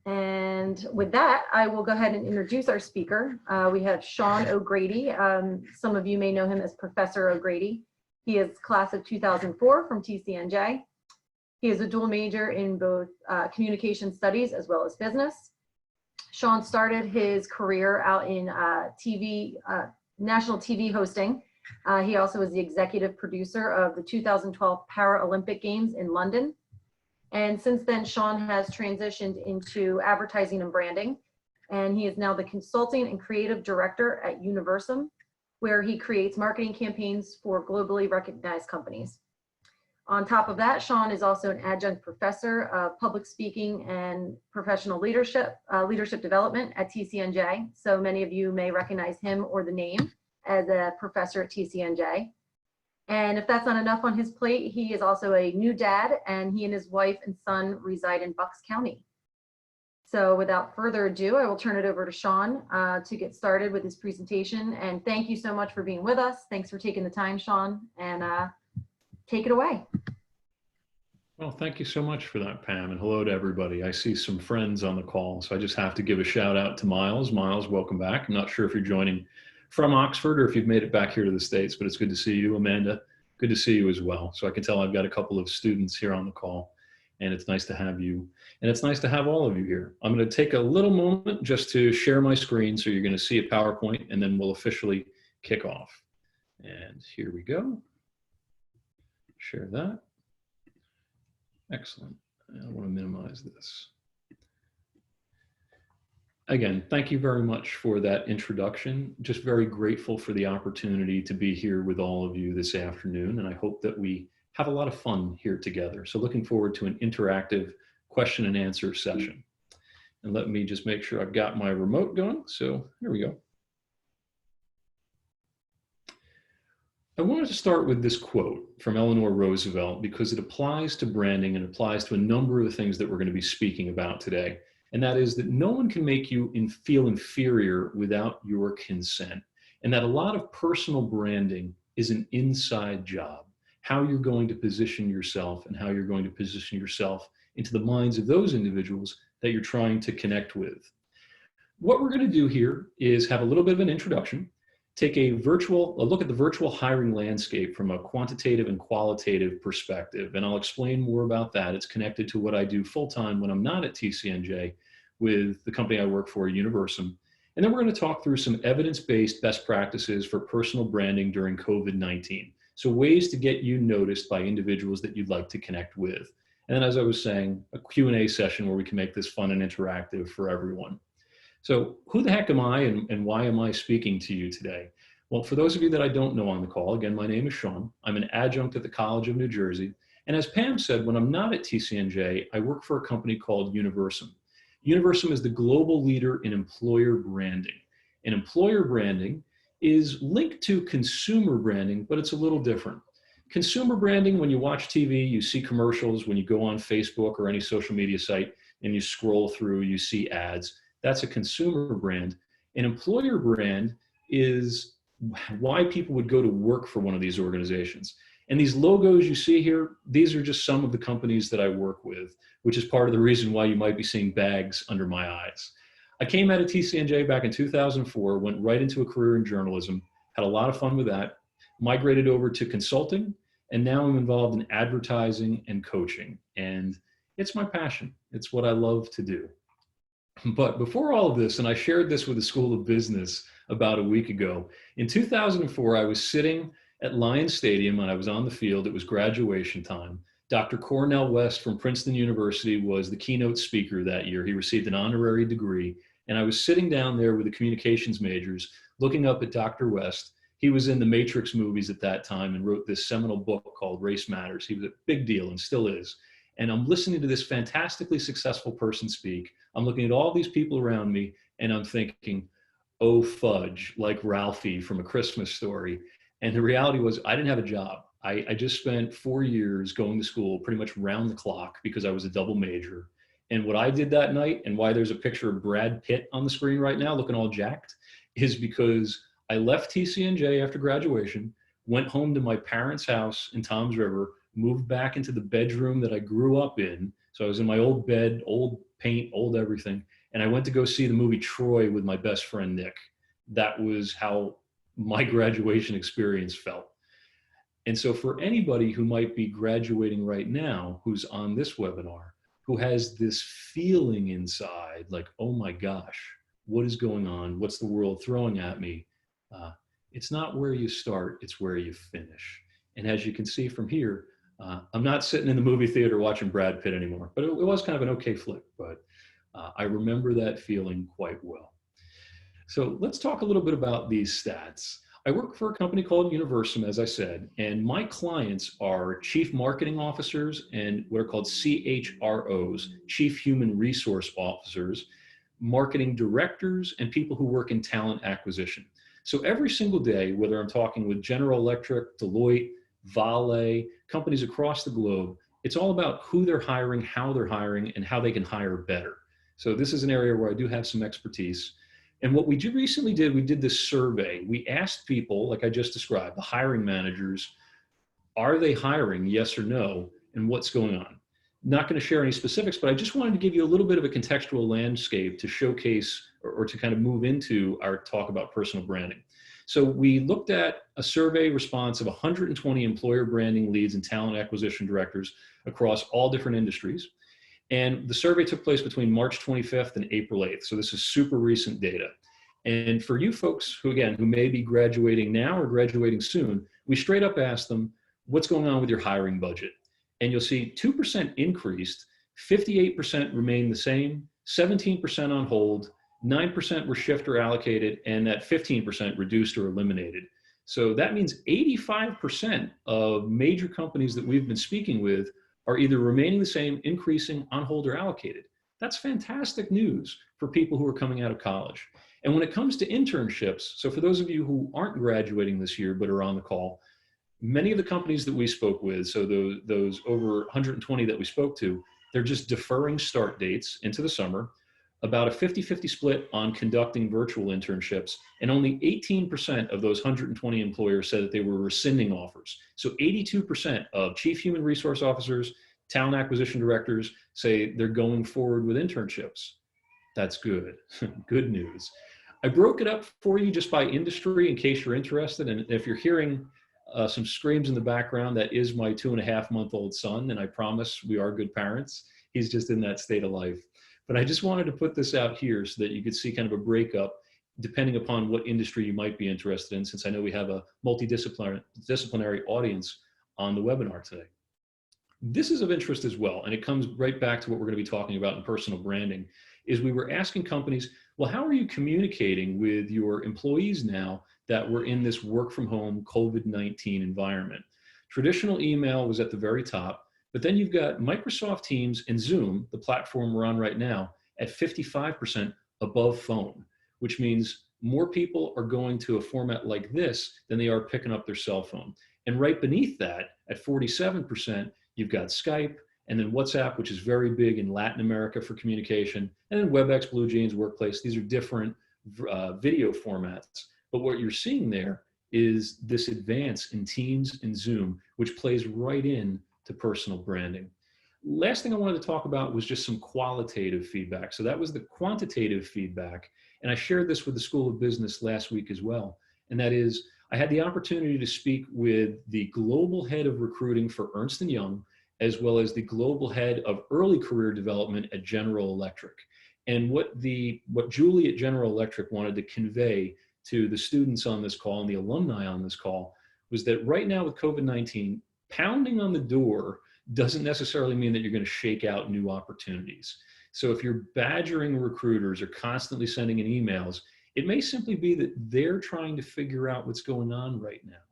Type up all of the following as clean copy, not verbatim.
And with that, I will go ahead and introduce our speaker. We have Sean O'Grady. Some of you may know him as Professor O'Grady. He is class of 2004 from TCNJ. He is a dual major in both communication studies as well as business. Sean started his career out in national TV hosting. He also is the executive producer of the 2012 Paralympic Games in London. And since then, Sean has transitioned into advertising and branding. And he is now the consulting and creative director at Universum, where he creates marketing campaigns for globally recognized companies. On top of that, Sean is also an adjunct professor of public speaking and professional leadership development at TCNJ. So many of you may recognize him or the name as a professor at TCNJ. And if that's not enough on his plate, he is also a new dad, and he and his wife and son reside in Bucks County. So without further ado, I will turn it over to Sean to get started with his presentation. And thank you so much for being with us. Thanks for taking the time, Sean, and take it away. Well, thank you so much for that, Pam, and hello to everybody. I see some friends on the call, so I just have to give a shout out to Miles. Miles, welcome back. I'm not sure if you're joining from Oxford or if you've made it back here to the States, but it's good to see you. Amanda, good to see you as well. So I can tell I've got a couple of students here on the call, and it's nice to have you. And it's nice to have all of you here. I'm going to take a little moment just to share my screen, so you're going to see a PowerPoint, and then we'll officially kick off. And here we go. Share that. Excellent. I want to minimize this. Again, thank you very much for that introduction. Just very grateful for the opportunity to be here with all of you this afternoon, and I hope that we have a lot of fun here together. So looking forward to an interactive question and answer session. And let me just make sure I've got my remote going. So here we go. I wanted to start with this quote from Eleanor Roosevelt because it applies to branding and applies to a number of the things that we're going to be speaking about today. And that is that no one can make you feel inferior without your consent. And that a lot of personal branding is an inside job. How you're going to position yourself and how you're going to position yourself into the minds of those individuals that you're trying to connect with. What we're going to do here is have a little bit of an introduction, take a look at the virtual hiring landscape from a quantitative and qualitative perspective. And I'll explain more about that. It's connected to what I do full-time when I'm not at TCNJ with the company I work for, Universum. And then we're going to talk through some evidence-based best practices for personal branding during COVID-19. So ways to get you noticed by individuals that you'd like to connect with. And then, as I was saying, a Q&A session where we can make this fun and interactive for everyone. So who the heck am I and why am I speaking to you today? Well, for those of you that I don't know on the call, again, my name is Sean. I'm an adjunct at the College of New Jersey. And as Pam said, when I'm not at TCNJ, I work for a company called Universum. Universum is the global leader in employer branding. And employer branding is linked to consumer branding, but it's a little different. Consumer branding, when you watch TV, you see commercials. When you go on Facebook or any social media site and you scroll through, you see ads. That's a consumer brand. An employer brand is why people would go to work for one of these organizations. And these logos you see here, these are just some of the companies that I work with, which is part of the reason why you might be seeing bags under my eyes. I came out of TCNJ back in 2004, went right into a career in journalism, had a lot of fun with that, migrated over to consulting, and now I'm involved in advertising and coaching. And it's my passion. It's what I love to do. But before all of this, and I shared this with the School of Business about a week ago, in 2004, I was sitting at Lions Stadium and I was on the field. It was graduation time. Dr. Cornell West from Princeton University was the keynote speaker that year. He received an honorary degree. And I was sitting down there with the communications majors, looking up at Dr. West. He was in the Matrix movies at that time and wrote this seminal book called Race Matters. He was a big deal and still is. And I'm listening to this fantastically successful person speak. I'm looking at all these people around me and I'm thinking, oh fudge, like Ralphie from A Christmas Story. And the reality was I didn't have a job. I just spent 4 years going to school pretty much round the clock because I was a double major. And what I did that night, and why there's a picture of Brad Pitt on the screen right now looking all jacked, is because I left TCNJ after graduation, went home to my parents' house in Toms River, moved back into the bedroom that I grew up in. So I was in my old bed, old paint, old everything. And I went to go see the movie Troy with my best friend, Nick. That was how my graduation experience felt. And so for anybody who might be graduating right now, who's on this webinar, who has this feeling inside like, oh my gosh, what is going on? What's the world throwing at me? It's not where you start, it's where you finish. And as you can see from here, I'm not sitting in the movie theater watching Brad Pitt anymore, but it was kind of an okay flick, but I remember that feeling quite well. So let's talk a little bit about these stats. I work for a company called Universum, as I said, and my clients are chief marketing officers and what are called CHROs, chief human resource officers, marketing directors, and people who work in talent acquisition. So every single day, whether I'm talking with General Electric, Deloitte, Vale, companies across the globe, it's all about who they're hiring, and how they can hire better. So this is an area where I do have some expertise. And what we recently did, we did this survey. We asked people, like I just described, the hiring managers, are they hiring, yes or no, and what's going on? Not going to share any specifics, but I just wanted to give you a little bit of a contextual landscape to showcase or to kind of move into our talk about personal branding. So we looked at a survey response of 120 employer branding leads and talent acquisition directors across all different industries. And the survey took place between March 25th and April 8th. So this is super recent data. And for you folks who, again, who may be graduating now or graduating soon, we straight up asked them, what's going on with your hiring budget? And you'll see 2% increased, 58% remained the same, 17% on hold, 9% were shift or allocated, and that 15% reduced or eliminated. So that means 85% of major companies that we've been speaking with are either remaining the same, increasing, on hold, or allocated. That's fantastic news for people who are coming out of college. And when it comes to internships, so for those of you who aren't graduating this year but are on the call, many of the companies that we spoke with, so those over 120 that we spoke to, they're just deferring start dates into the summer, about a 50-50 split on conducting virtual internships, and only 18% of those 120 employers said that they were rescinding offers. So 82% of chief human resource officers, talent acquisition directors say they're going forward with internships. That's good, good news. I broke it up for you just by industry in case you're interested, and if you're hearing some screams in the background, that is my 2.5-month-old son, and I promise we are good parents. He's just in that state of life. But I just wanted to put this out here so that you could see kind of a breakup depending upon what industry you might be interested in, since I know we have a multidisciplinary audience on the webinar today. This is of interest as well, and it comes right back to what we're going to be talking about in personal branding, is we were asking companies, well, how are you communicating with your employees now that we're in this work from home COVID-19 environment? Traditional email was at the very top, but then you've got Microsoft Teams and Zoom, the platform we're on right now, at 55% above phone, which means more people are going to a format like this than they are picking up their cell phone. And right beneath that, at 47%, you've got Skype, and then WhatsApp, which is very big in Latin America for communication, and then WebEx, BlueJeans, Workplace. These are different video formats. But what you're seeing there is this advance in Teams and Zoom, which plays right in to personal branding. Last thing I wanted to talk about was just some qualitative feedback. So that was the quantitative feedback. And I shared this with the School of Business last week as well. And that is, I had the opportunity to speak with the global head of recruiting for Ernst & Young, as well as the global head of early career development at General Electric. And what Julie at General Electric wanted to convey to the students on this call and the alumni on this call was that right now with COVID-19, pounding on the door doesn't necessarily mean that you're going to shake out new opportunities. So if you're badgering recruiters or constantly sending in emails, it may simply be that they're trying to figure out what's going on right now.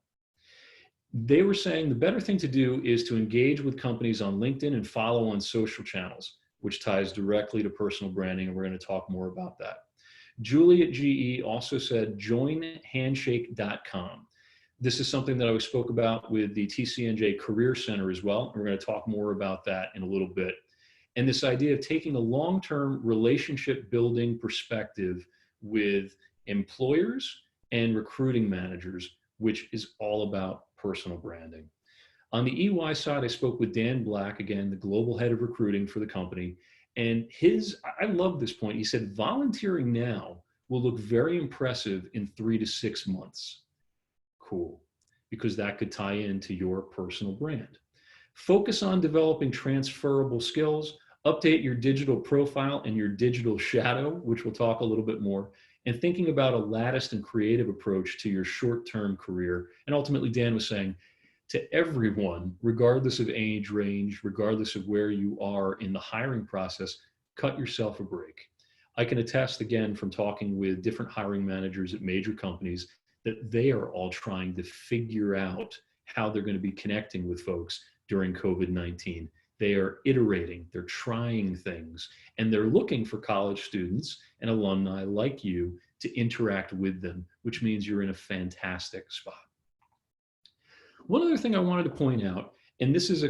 They were saying the better thing to do is to engage with companies on LinkedIn and follow on social channels, which ties directly to personal branding, and we're going to talk more about that. Julie at GE also said joinhandshake.com. This is something that I spoke about with the TCNJ Career Center as well. We're going to talk more about that in a little bit. And this idea of taking a long-term relationship building perspective with employers and recruiting managers, which is all about personal branding. On the EY side, I spoke with Dan Black, again, the global head of recruiting for the company. And I love this point. He said, volunteering now will look very impressive in 3 to 6 months. Cool, because that could tie into your personal brand. Focus on developing transferable skills, update your digital profile and your digital shadow, which we'll talk a little bit more, and thinking about a latticed and creative approach to your short-term career. And ultimately, Dan was saying, to everyone, regardless of age range, regardless of where you are in the hiring process, cut yourself a break. I can attest again from talking with different hiring managers at major companies that they are all trying to figure out how they're going to be connecting with folks during COVID-19. They are iterating, they're trying things, and they're looking for college students and alumni like you to interact with them, which means you're in a fantastic spot. One other thing I wanted to point out, and this is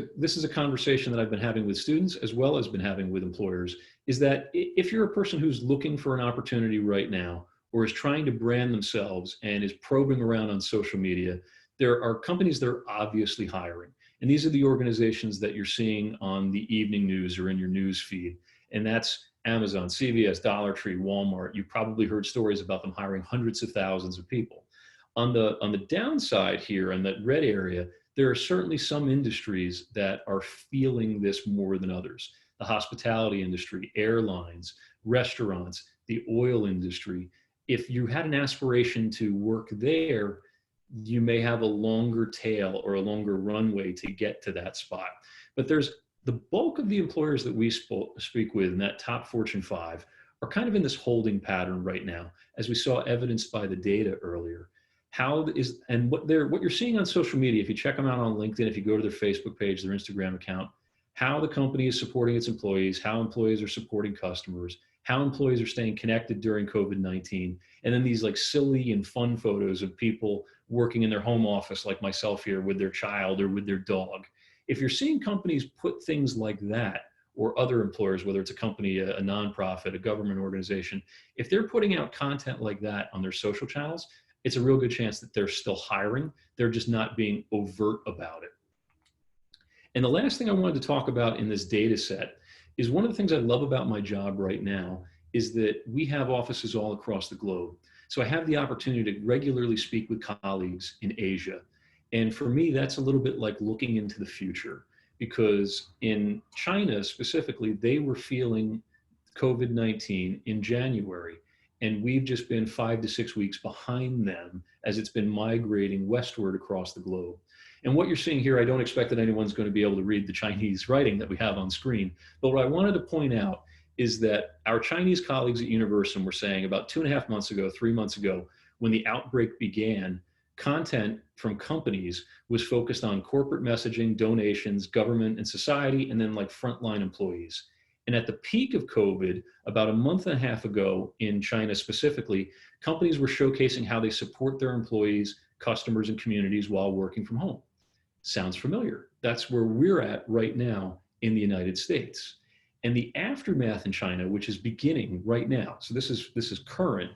a conversation that I've been having with students as well as been having with employers, is that if you're a person who's looking for an opportunity right now or is trying to brand themselves and is probing around on social media, there are companies that are obviously hiring. And these are the organizations that you're seeing on the evening news or in your news feed. And that's Amazon, CVS, Dollar Tree, Walmart. You've probably heard stories about them hiring hundreds of thousands of people. On the downside here, in that red area, there are certainly some industries that are feeling this more than others. The hospitality industry, airlines, restaurants, the oil industry. If you had an aspiration to work there, you may have a longer tail or a longer runway to get to that spot. But there's the bulk of the employers that we speak with in that top Fortune 5 are kind of in this holding pattern right now, as we saw evidenced by the data earlier. What you're seeing on social media, if you check them out on LinkedIn, if you go to their Facebook page, their Instagram account, how the company is supporting its employees, how employees are supporting customers, how employees are staying connected during COVID-19, and then these like silly and fun photos of people working in their home office like myself here with their child or with their dog. If you're seeing companies put things like that, or other employers, whether it's a company, a nonprofit, a government organization, if they're putting out content like that on their social channels, it's a real good chance that they're still hiring. They're just not being overt about it. And the last thing I wanted to talk about in this data set is one of the things I love about my job right now is that we have offices all across the globe. So I have the opportunity to regularly speak with colleagues in Asia. And for me, that's a little bit like looking into the future, because in China specifically, they were feeling COVID-19 in January. And we've just been 5 to 6 weeks behind them as it's been migrating westward across the globe. And what you're seeing here, I don't expect that anyone's going to be able to read the Chinese writing that we have on screen. But what I wanted to point out is that our Chinese colleagues at Universum were saying about 2.5 months ago, 3 months ago, when the outbreak began, content from companies was focused on corporate messaging, donations, government and society, and then like frontline employees. And at the peak of COVID, about a month and a half ago in China specifically, companies were showcasing how they support their employees, customers, and communities while working from home. Sounds familiar. That's where we're at right now in the United States. And the aftermath in China, which is beginning right now, so this is current,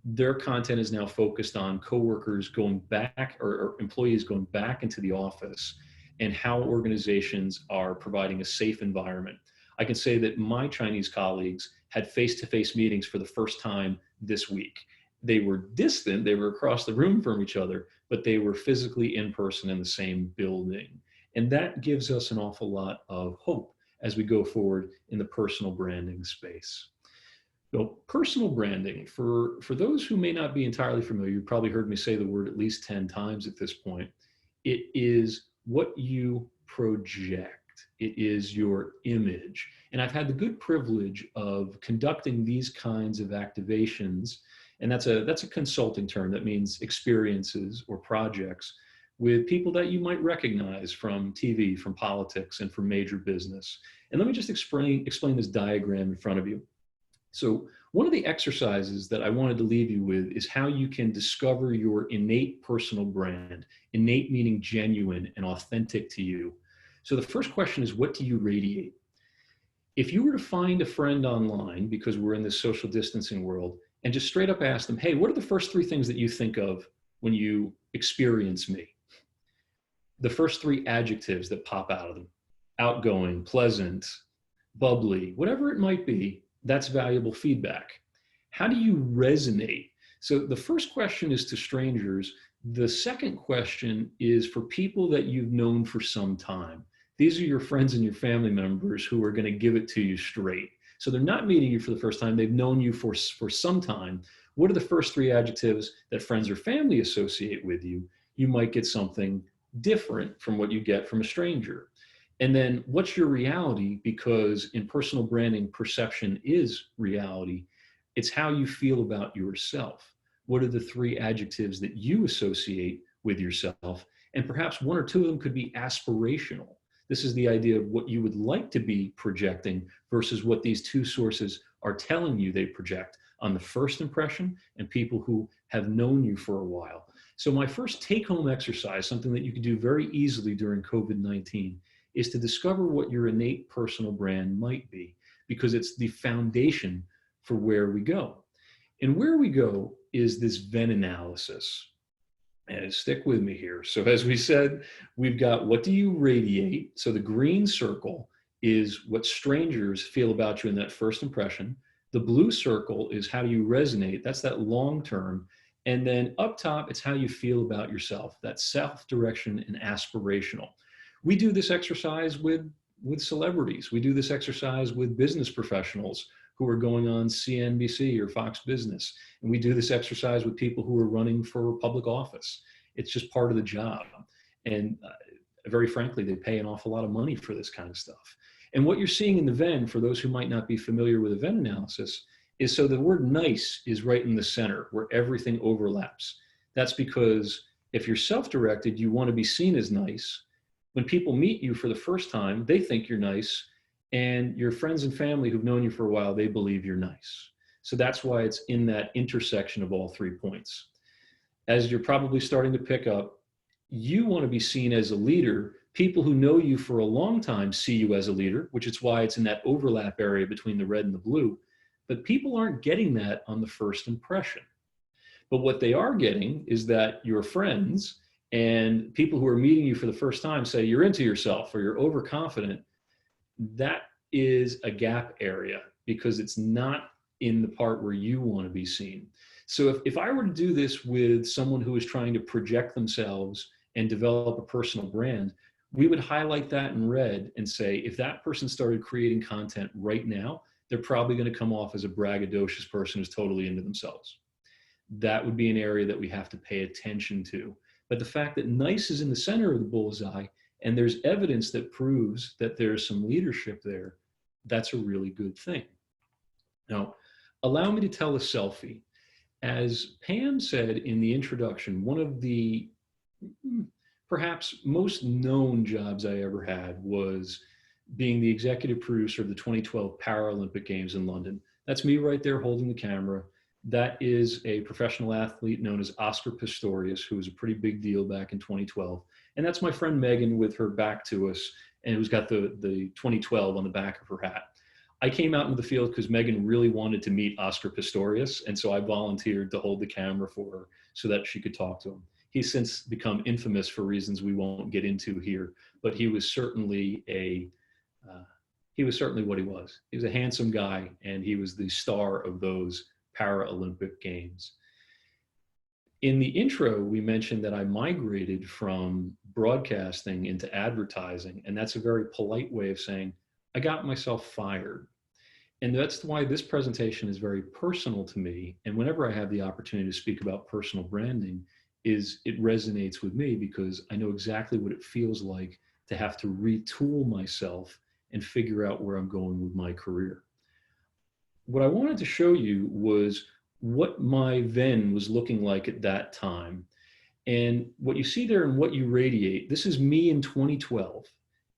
their content is now focused on coworkers going back or employees going back into the office and how organizations are providing a safe environment. I can say that my Chinese colleagues had face-to-face meetings for the first time this week. They were distant, they were across the room from each other, but they were physically in person in the same building. And that gives us an awful lot of hope as we go forward in the personal branding space. So personal branding, for those who may not be entirely familiar, you've probably heard me say the word at least 10 times at this point. It is what you project. It is your image. And I've had the good privilege of conducting these kinds of activations, and that's a consulting term that means experiences or projects with people that you might recognize from TV, from politics, and from major business. And let me just explain this diagram in front of you. So one of the exercises that I wanted to leave you with is how you can discover your innate personal brand, innate meaning genuine and authentic to you. So the first question is, what do you radiate? If you were to find a friend online, because we're in this social distancing world, and just straight up ask them, hey, what are the first 3 things that you think of when you experience me? The first 3 adjectives that pop out of them: outgoing, pleasant, bubbly, whatever it might be, that's valuable feedback. How do you resonate? So the first question is to strangers. The second question is for people that you've known for some time. These are your friends and your family members who are going to give it to you straight. So they're not meeting you for the first time. They've known you for some time. What are the first three adjectives that friends or family associate with you? You might get something different from what you get from a stranger. And then what's your reality? Because in personal branding, perception is reality. It's how you feel about yourself. What are the three adjectives that you associate with yourself? And perhaps one or two of them could be aspirational. This is the idea of what you would like to be projecting versus what these two sources are telling you they project on the first impression and people who have known you for a while. So my first take-home exercise, something that you can do very easily during COVID-19, is to discover what your innate personal brand might be, because it's the foundation for where we go. And where we go is this Venn analysis. And stick with me here. So as we said, we've got what do you radiate? So the green circle is what strangers feel about you in that first impression. The blue circle is how do you resonate? That's that long term. And then up top, it's how you feel about yourself, that self-direction and aspirational. We do this exercise with celebrities. We do this exercise with business professionals who are going on CNBC or Fox Business. And we do this exercise with people who are running for public office. It's just part of the job. And very frankly, they pay an awful lot of money for this kind of stuff. And what you're seeing in the Venn, for those who might not be familiar with a Venn analysis, is so the word nice is right in the center where everything overlaps. That's because if you're self-directed, you want to be seen as nice. When people meet you for the first time, they think you're nice. And your friends and family who've known you for a while, they believe you're nice. So that's why it's in that intersection of all 3 points. As you're probably starting to pick up, you want to be seen as a leader. People who know you for a long time see you as a leader, which is why it's in that overlap area between the red and the blue. But people aren't getting that on the first impression. But what they are getting is that your friends and people who are meeting you for the first time say you're into yourself or you're overconfident. That is a gap area because it's not in the part where you want to be seen. So if I were to do this with someone who is trying to project themselves and develop a personal brand, we would highlight that in red and say, if that person started creating content right now, they're probably going to come off as a braggadocious person who's totally into themselves. That would be an area that we have to pay attention to. But the fact that nice is in the center of the bullseye, and there's evidence that proves that there's some leadership there, that's a really good thing. Now, allow me to tell a selfie. As Pam said in the introduction, one of the perhaps most known jobs I ever had was being the executive producer of the 2012 Paralympic Games in London. That's me right there holding the camera. That is a professional athlete known as Oscar Pistorius, who was a pretty big deal back in 2012. And that's my friend Megan with her back to us, and who's got the 2012 on the back of her hat. I came out into the field because Megan really wanted to meet Oscar Pistorius, and so I volunteered to hold the camera for her so that she could talk to him. He's since become infamous for reasons we won't get into here, but he was certainly what he was. He was a handsome guy, and he was the star of those Paralympic Games. In the intro, we mentioned that I migrated from broadcasting into advertising, and that's a very polite way of saying I got myself fired. And that's why this presentation is very personal to me. And whenever I have the opportunity to speak about personal branding, it resonates with me because I know exactly what it feels like to have to retool myself and figure out where I'm going with my career. What I wanted to show you was what my Venn was looking like at that time. And what you see there and what you radiate, this is me in 2012.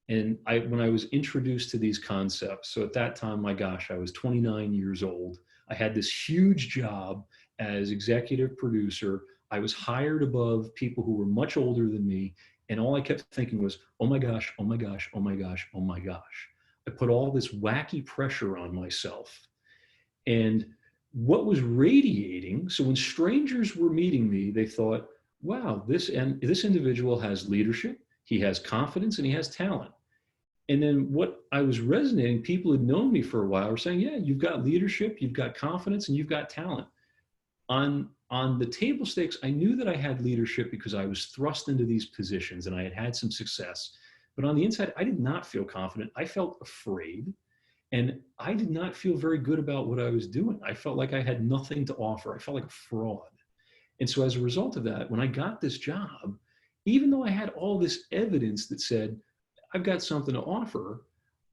And when I was introduced to these concepts, so at that time, my gosh, I was 29 years old. I had this huge job as executive producer. I was hired above people who were much older than me. And all I kept thinking was, oh my gosh, oh my gosh, oh my gosh, oh my gosh. I put all this wacky pressure on myself. And what was radiating, so when strangers were meeting me, they thought, wow, this individual has leadership, he has confidence, and he has talent. And then what I was resonating, people had known me for a while were saying, yeah, you've got leadership, you've got confidence, and you've got talent. On the table stakes, I knew that I had leadership because I was thrust into these positions and I had had some success. But on the inside, I did not feel confident. I felt afraid. And I did not feel very good about what I was doing. I felt like I had nothing to offer. I felt like a fraud. And so as a result of that, when I got this job, even though I had all this evidence that said, I've got something to offer,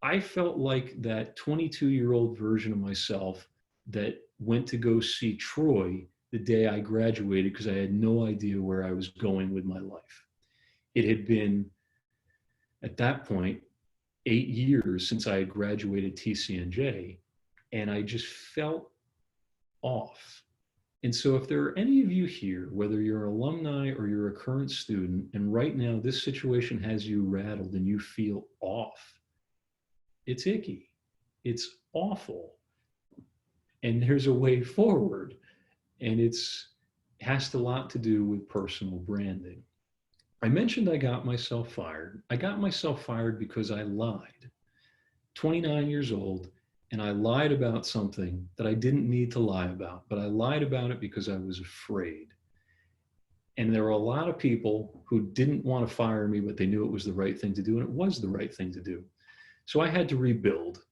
I felt like that 22-year-old version of myself that went to go see Troy the day I graduated because I had no idea where I was going with my life. It had been, at that point, 8 years since I had graduated TCNJ, and I just felt off. And so if there are any of you here, whether you're an alumni or you're a current student, and right now this situation has you rattled and you feel off, it's icky, it's awful, and there's a way forward. And it has a lot to do with personal branding. I mentioned I got myself fired. I got myself fired because I lied. 29 years old, and I lied about something that I didn't need to lie about, but I lied about it because I was afraid. And there were a lot of people who didn't want to fire me, but they knew it was the right thing to do, and it was the right thing to do. So I had to rebuild.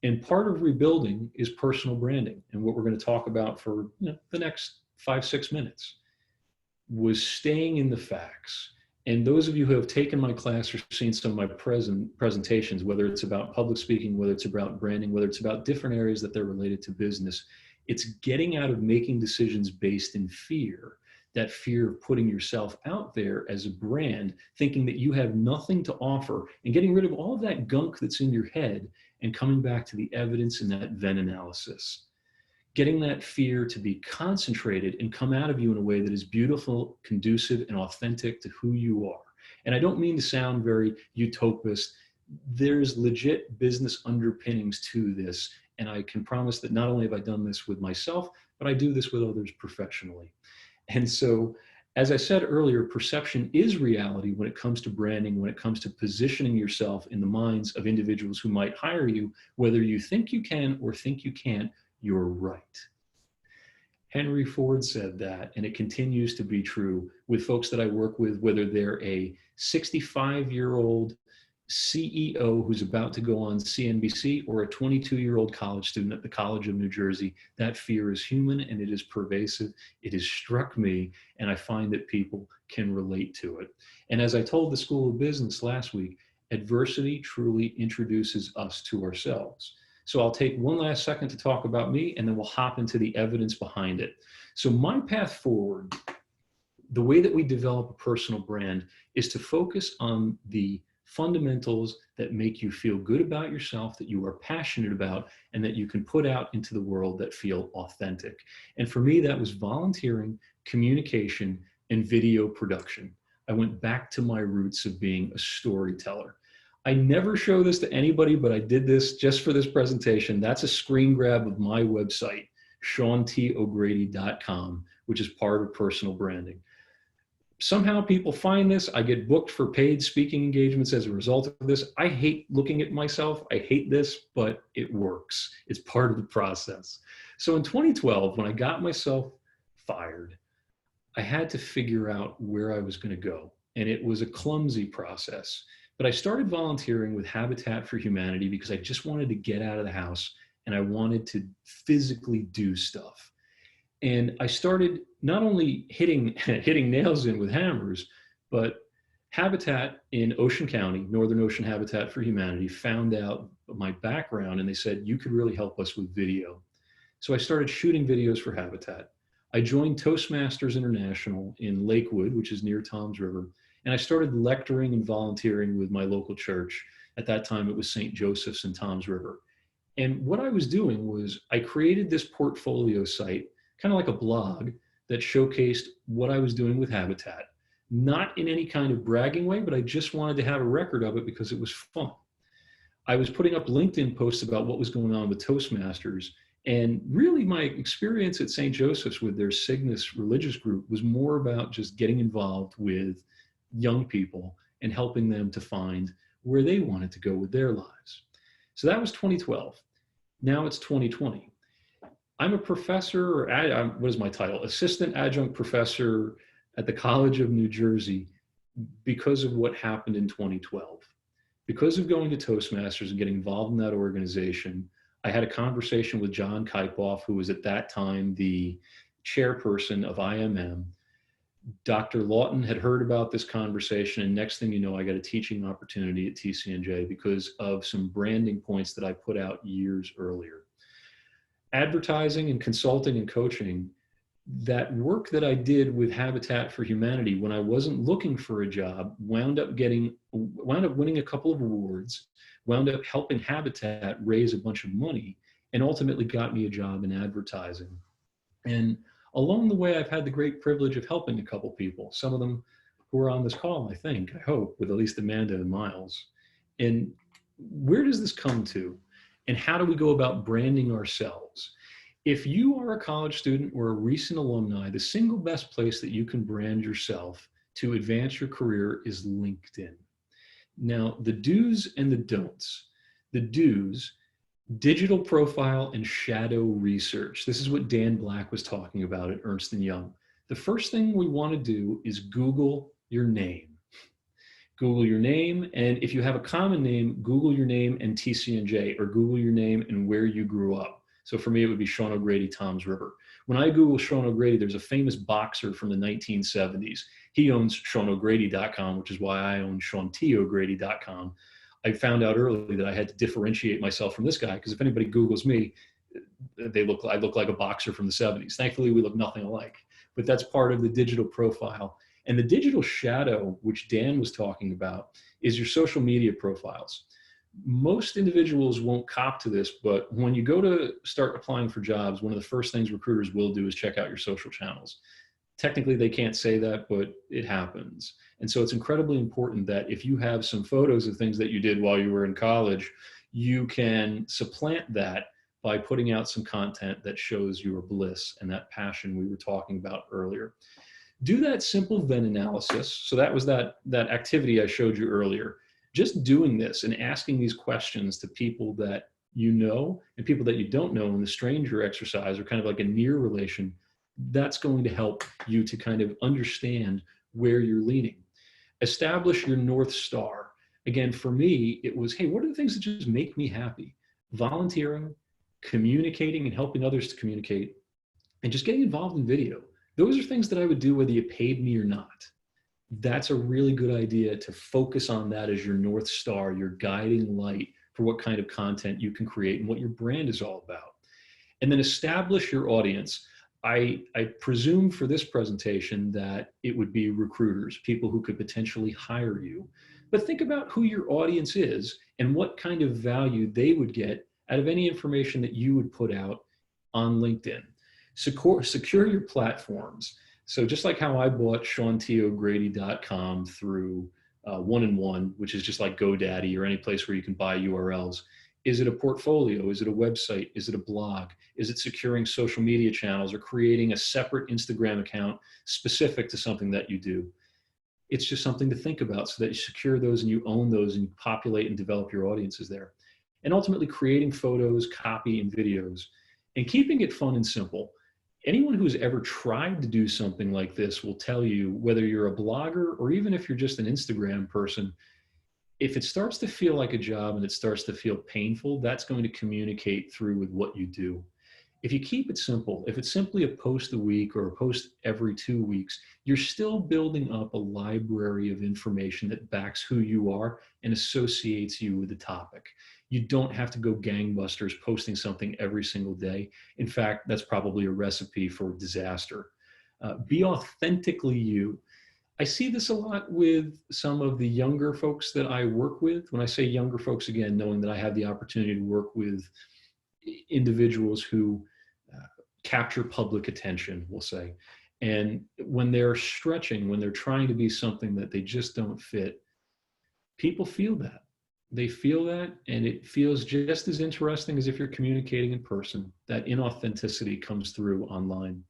And part of rebuilding is personal branding. And what we're going to talk about for the next 5-6 minutes was staying in the facts. And those of you who have taken my class or seen some of my presentations, whether it's about public speaking, whether it's about branding, whether it's about different areas that they're related to business, it's getting out of making decisions based in fear, that fear of putting yourself out there as a brand, thinking that you have nothing to offer, and getting rid of all of that gunk that's in your head and coming back to the evidence in that Venn analysis. Getting that fear to be concentrated and come out of you in a way that is beautiful, conducive, and authentic to who you are. And I don't mean to sound very utopist. There's legit business underpinnings to this. And I can promise that not only have I done this with myself, but I do this with others professionally. And so, as I said earlier, perception is reality when it comes to branding, when it comes to positioning yourself in the minds of individuals who might hire you, whether you think you can or think you can't. You're right. Henry Ford said that, and it continues to be true with folks that I work with, whether they're a 65-year-old CEO who's about to go on CNBC or a 22-year-old college student at the College of New Jersey. That fear is human and it is pervasive. It has struck me, and I find that people can relate to it. And as I told the School of Business last week, adversity truly introduces us to ourselves. So I'll take one last second to talk about me, and then we'll hop into the evidence behind it. So my path forward, the way that we develop a personal brand, is to focus on the fundamentals that make you feel good about yourself, that you are passionate about, and that you can put out into the world that feel authentic. And for me, that was volunteering, communication, and video production. I went back to my roots of being a storyteller. I never show this to anybody, but I did this just for this presentation. That's a screen grab of my website, SeanTO'Grady.com, which is part of personal branding. Somehow people find this. I get booked for paid speaking engagements as a result of this. I hate looking at myself. I hate this, but it works. It's part of the process. So in 2012, when I got myself fired, I had to figure out where I was going to go. And it was a clumsy process. But I started volunteering with Habitat for Humanity because I just wanted to get out of the house and I wanted to physically do stuff. And I started not only hitting nails in with hammers, but Habitat in Ocean County, Northern Ocean Habitat for Humanity, found out my background and they said, you could really help us with video. So I started shooting videos for Habitat. I joined Toastmasters International in Lakewood, which is near Toms River. And I started lecturing and volunteering with my local church. At that time, it was St. Joseph's in Toms River. And what I was doing was I created this portfolio site, kind of like a blog, that showcased what I was doing with Habitat. Not in any kind of bragging way, but I just wanted to have a record of it because it was fun. I was putting up LinkedIn posts about what was going on with Toastmasters. And really my experience at St. Joseph's with their Cygnus religious group was more about just getting involved with young people and helping them to find where they wanted to go with their lives. So that was 2012. Now it's 2020. I'm a professor, or what is my title? Assistant adjunct professor at the College of New Jersey because of what happened in 2012. Because of going to Toastmasters and getting involved in that organization, I had a conversation with John Kipoff, who was at that time the chairperson of IMM. Dr. Lawton had heard about this conversation, and next thing you know, I got a teaching opportunity at TCNJ because of some branding points that I put out years earlier. Advertising and consulting and coaching, that work that I did with Habitat for Humanity when I wasn't looking for a job, wound up winning a couple of awards, wound up helping Habitat raise a bunch of money, and ultimately got me a job in advertising. And along the way, I've had the great privilege of helping a couple people, some of them who are on this call, I hope, with at least Amanda and Miles. And where does this come to? And how do we go about branding ourselves? If you are a college student or a recent alumni, the single best place that you can brand yourself to advance your career is LinkedIn. Now, the do's and the don'ts. The do's: digital profile and shadow research. This is what Dan Black was talking about at Ernst & Young. The first thing we want to do is Google your name. Google your name, and if you have a common name, Google your name and TCNJ, or Google your name and where you grew up. So for me, it would be Sean O'Grady, Tom's River. When I Google Sean O'Grady, there's a famous boxer from the 1970s. He owns SeanO'Grady.com, which is why I own SeanTO'Grady.com. I found out early that I had to differentiate myself from this guy, because if anybody Googles me, I look like a boxer from the 70s. Thankfully, we look nothing alike, but that's part of the digital profile. And the digital shadow, which Dan was talking about, is your social media profiles. Most individuals won't cop to this, but when you go to start applying for jobs, one of the first things recruiters will do is check out your social channels. Technically, they can't say that, but it happens. And so it's incredibly important that if you have some photos of things that you did while you were in college, you can supplant that by putting out some content that shows your bliss and that passion we were talking about earlier. Do that simple Venn analysis. So that was that activity I showed you earlier. Just doing this and asking these questions to people that you know and people that you don't know in the stranger exercise, or kind of like a near relation, that's going to help you to kind of understand where you're leaning. Establish your North Star. Again, for me, it was, hey, what are the things that just make me happy? Volunteering, communicating and helping others to communicate, and just getting involved in video. Those are things that I would do whether you paid me or not. That's a really good idea to focus on that as your North Star, your guiding light for what kind of content you can create and what your brand is all about. And then establish your audience. I presume for this presentation that it would be recruiters, people who could potentially hire you. But think about who your audience is and what kind of value they would get out of any information that you would put out on LinkedIn. Secure your platforms. So just like how I bought SeanTO'Grady.com through 1&1, which is just like GoDaddy or any place where you can buy URLs. Is it a portfolio? Is it a website? Is it a blog? Is it securing social media channels or creating a separate Instagram account specific to something that you do? It's just something to think about so that you secure those and you own those and you populate and develop your audiences there. And ultimately creating photos, copy, and videos, and keeping it fun and simple. Anyone who's ever tried to do something like this will tell you, whether you're a blogger or even if you're just an Instagram person, if it starts to feel like a job and it starts to feel painful, that's going to communicate through with what you do. If you keep it simple, if it's simply a post a week or a post every 2 weeks, you're still building up a library of information that backs who you are and associates you with the topic. You don't have to go gangbusters posting something every single day. In fact, that's probably a recipe for disaster. Be authentically you. I see this a lot with some of the younger folks that I work with. When I say younger folks, again, knowing that I have the opportunity to work with individuals who capture public attention, we'll say. And when they're stretching, when they're trying to be something that they just don't fit, people feel that. They feel that, and it feels just as interesting as if you're communicating in person. That inauthenticity comes through online.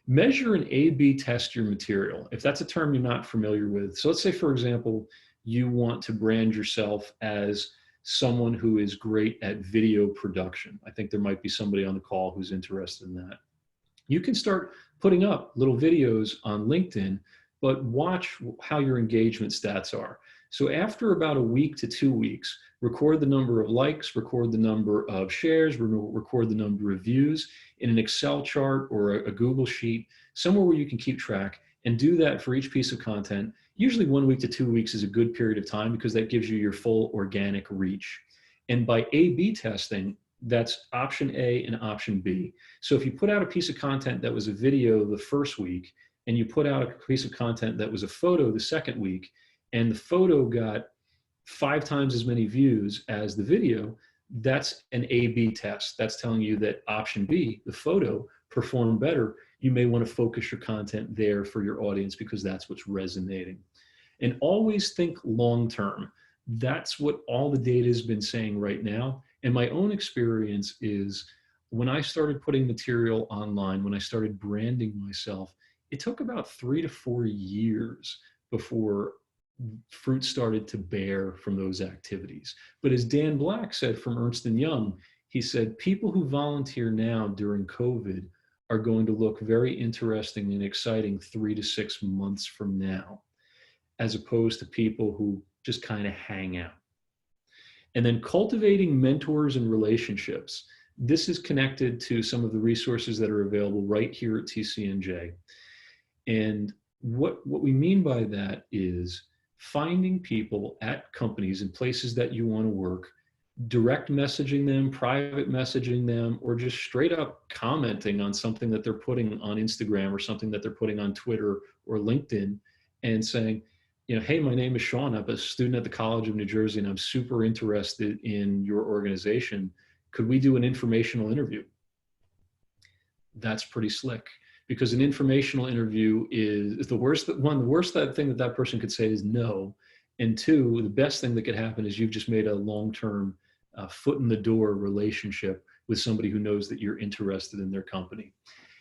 Measure and A/B test your material, if that's a term you're not familiar with. So let's say, for example, you want to brand yourself as someone who is great at video production. I think there might be somebody on the call who's interested in that. You can start putting up little videos on LinkedIn, but watch how your engagement stats are. So after about a week to 2 weeks, record the number of likes, record the number of shares, record the number of views in an Excel chart or a Google sheet, somewhere where you can keep track, and do that for each piece of content. Usually 1 week to 2 weeks is a good period of time because that gives you your full organic reach. And by A/B testing, that's option A and option B. So if you put out a piece of content that was a video the first week, and you put out a piece of content that was a photo the second week, and the photo got 5 times as many views as the video, that's an A/B test. That's telling you that option B, the photo, performed better. You may want to focus your content there for your audience because that's what's resonating. And always think long-term. That's what all the data has been saying right now. And my own experience is when I started putting material online, when I started branding myself, it took about 3 to 4 years before fruit started to bear from those activities. But as Dan Black said from Ernst & Young, he said, people who volunteer now during COVID are going to look very interesting and exciting 3 to 6 months from now, as opposed to people who just kind of hang out. And then cultivating mentors and relationships. This is connected to some of the resources that are available right here at TCNJ. And what we mean by that is finding people at companies and places that you want to work, direct messaging them, private messaging them, or just straight up commenting on something that they're putting on Instagram or something that they're putting on Twitter or LinkedIn, and saying, you know, hey, my name is Sean. I'm a student at the College of New Jersey, and I'm super interested in your organization. Could we do an informational interview? That's pretty slick, because an informational interview is the worst thing that person could say is no. And two, the best thing that could happen is you've just made a long-term foot in the door relationship with somebody who knows that you're interested in their company.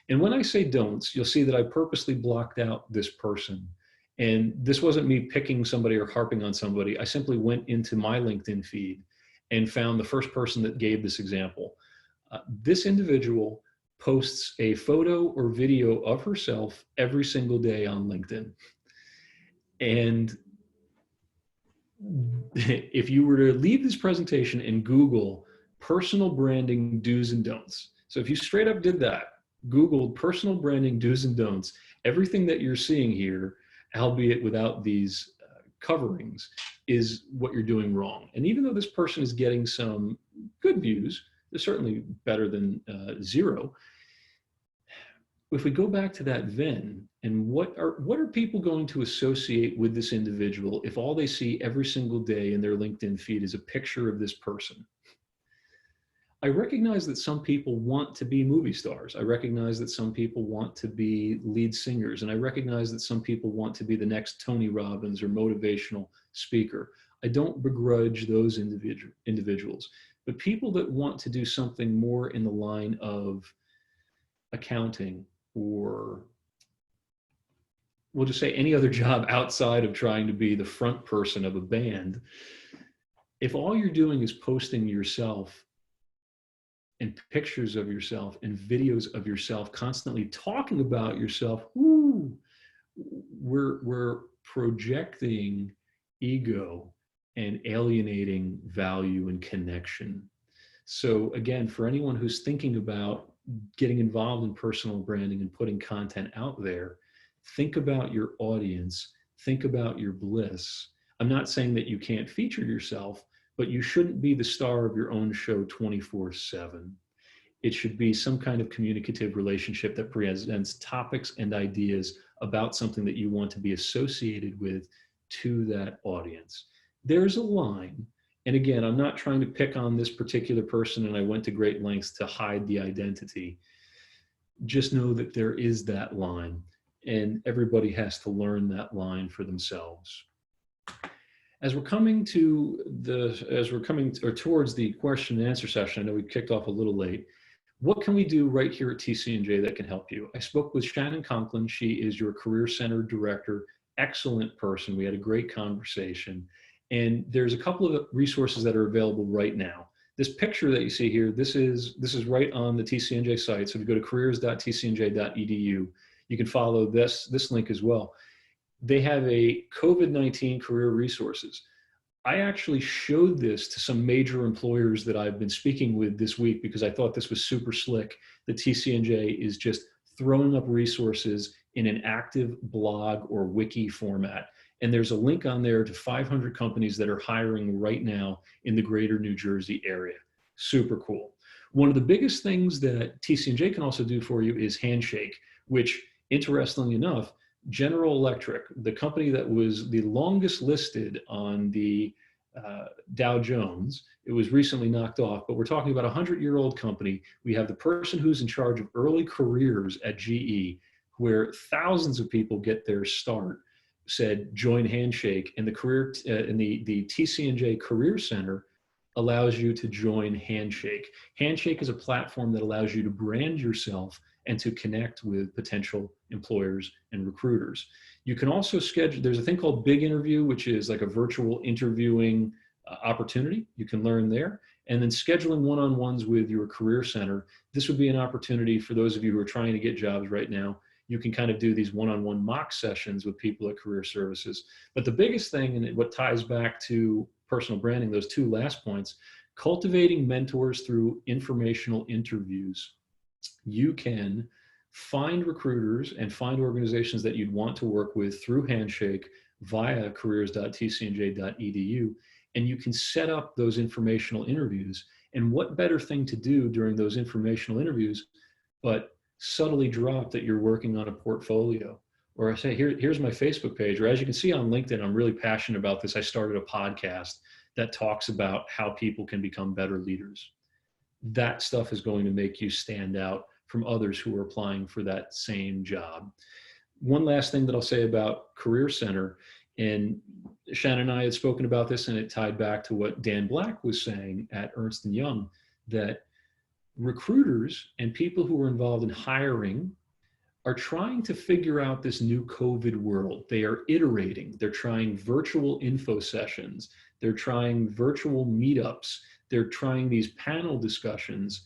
And when I say don'ts, you'll see that I purposely blocked out this person. And this wasn't me picking somebody or harping on somebody. I simply went into my LinkedIn feed and found the first person that gave this example. This individual posts a photo or video of herself every single day on LinkedIn. And if you were to leave this presentation and Google personal branding do's and don'ts, so if you straight up did that, Googled personal branding do's and don'ts, everything that you're seeing here, albeit without these coverings, is what you're doing wrong. And even though this person is getting some good views, they're certainly better than 0. If we go back to that Venn, and what are people going to associate with this individual if all they see every single day in their LinkedIn feed is a picture of this person? I recognize that some people want to be movie stars. I recognize that some people want to be lead singers. And I recognize that some people want to be the next Tony Robbins or motivational speaker. I don't begrudge those individuals. But people that want to do something more in the line of accounting, or we'll just say any other job outside of trying to be the front person of a band, if all you're doing is posting yourself and pictures of yourself and videos of yourself, constantly talking about yourself, we're projecting ego and alienating value and connection. So again, for anyone who's thinking about getting involved in personal branding and putting content out there, think about your audience, think about your bliss. I'm not saying that you can't feature yourself, but you shouldn't be the star of your own show 24/7. It should be some kind of communicative relationship that presents topics and ideas about something that you want to be associated with to that audience. There's a line. And again, I'm not trying to pick on this particular person, and I went to great lengths to hide the identity. Just know that there is that line, and everybody has to learn that line for themselves. As we're coming towards the question and answer session, I know we kicked off a little late. What can we do right here at TCNJ that can help you? I spoke with Shannon Conklin. She is your Career Center Director excellent person. We had a great conversation. And there's a couple of resources that are available right now. This picture that you see here, this is right on the TCNJ site. So if you go to careers.tcnj.edu, you can follow this link as well. They have a COVID-19 career resources. I actually showed this to some major employers that I've been speaking with this week because I thought this was super slick. The TCNJ is just throwing up resources in an active blog or wiki format. And there's a link on there to 500 companies that are hiring right now in the greater New Jersey area. Super cool. One of the biggest things that TCNJ can also do for you is Handshake, which, interestingly enough, General Electric, the company that was the longest listed on the Dow Jones, it was recently knocked off, but we're talking about a 100-year-old company. We have the person who's in charge of early careers at GE, where thousands of people get their start, said join Handshake, and the TCNJ Career Center allows you to join Handshake. Handshake is a platform that allows you to brand yourself and to connect with potential employers and recruiters. You can also schedule, there's a thing called Big Interview, which is like a virtual interviewing opportunity. You can learn there. And then scheduling one-on-ones with your career center. This would be an opportunity for those of you who are trying to get jobs right now. You can kind of do these one-on-one mock sessions with people at Career Services. But the biggest thing, and what ties back to personal branding, those two last points, cultivating mentors through informational interviews. You can find recruiters and find organizations that you'd want to work with through Handshake via careers.tcnj.edu, and you can set up those informational interviews. And what better thing to do during those informational interviews but subtly drop that you're working on a portfolio, or say, here's my Facebook page, or as you can see on LinkedIn, I'm really passionate about this. I started a podcast that talks about how people can become better leaders. That stuff is going to make you stand out from others who are applying for that same job. One last thing that I'll say about Career Center, and Shannon and I had spoken about this, and it tied back to what Dan Black was saying at Ernst & Young, that recruiters and people who are involved in hiring are trying to figure out this new COVID world. They are iterating. They're trying virtual info sessions. They're trying virtual meetups. They're trying these panel discussions.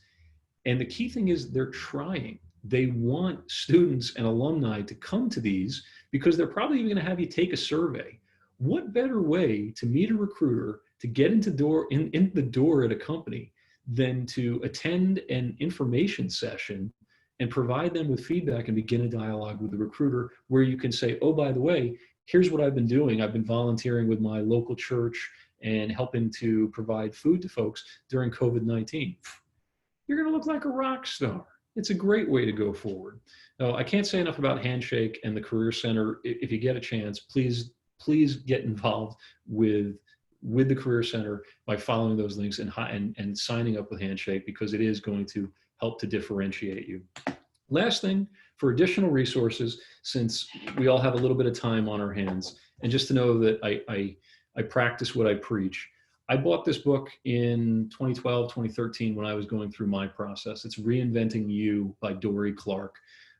And the key thing is they're trying. They want students and alumni to come to these because they're probably even going to have you take a survey. What better way to meet a recruiter, to get into the door at a company, than to attend an information session and provide them with feedback and begin a dialogue with the recruiter where you can say, oh, by the way, here's what I've been doing. I've been volunteering with my local church and helping to provide food to folks during COVID-19. You're going to look like a rock star. It's a great way to go forward. Now, I can't say enough about Handshake and the Career Center. If you get a chance, please get involved with the Career Center by following those links and signing up with Handshake, because it is going to help to differentiate you. Last thing, for additional resources, since we all have a little bit of time on our hands, and just to know that I practice what I preach, I bought this book in 2012, 2013 when I was going through my process. It's Reinventing You by Dory Clark.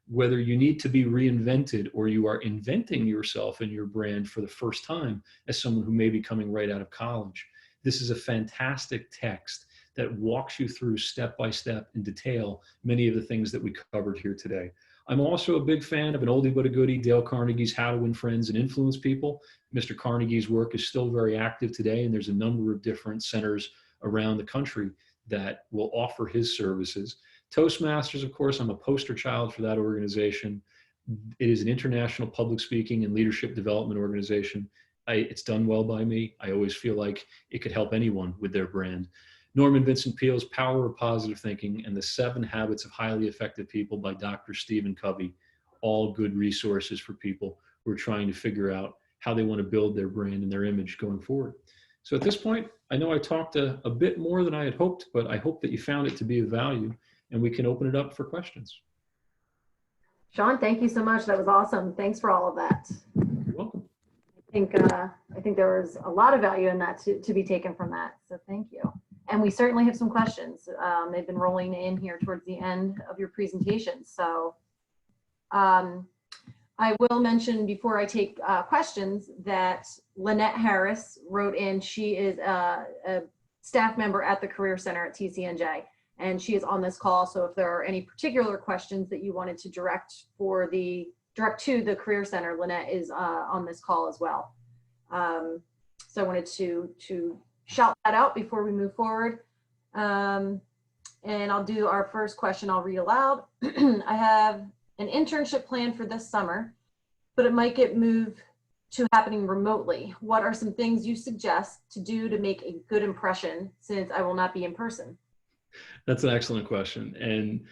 Whether you need to be reinvented or you are inventing yourself and your brand for the first time as someone who may be coming right out of college, this is a fantastic text that walks you through step by step in detail many of the things that we covered here today. I'm also a big fan of an oldie but a goodie, Dale Carnegie's How to Win Friends and Influence People. Mr. Carnegie's work is still very active today, and there's a number of different centers around the country that will offer his services. Toastmasters, of course, I'm a poster child for that organization. It is an international public speaking and leadership development organization. It's done well by me. I always feel like it could help anyone with their brand. Norman Vincent Peale's Power of Positive Thinking and the 7 Habits of Highly Effective People by Dr. Stephen Covey, all good resources for people who are trying to figure out how they want to build their brand and their image going forward. So at this point, I know I talked a bit more than I had hoped, but I hope that you found it to be of value, and we can open it up for questions. Sean, thank you so much. That was awesome. Thanks for all of that. You're welcome. I think there was a lot of value in that to be taken from that. So thank you. And we certainly have some questions. They've been rolling in here towards the end of your presentation. So I I will mention before I take questions that Lynette Harris wrote in. She is a staff member at the Career Center at TCNJ, and she is on this call. So if there are any particular questions that you wanted to direct to the Career Center, Lynette is on this call as well. So I wanted to shout that out before we move forward. And I'll do our first question. I'll read aloud. I have an internship plan for this summer, but it might get moved to happening remotely. What are some things you suggest to do to make a good impression since I will not be in person? That's an excellent question. And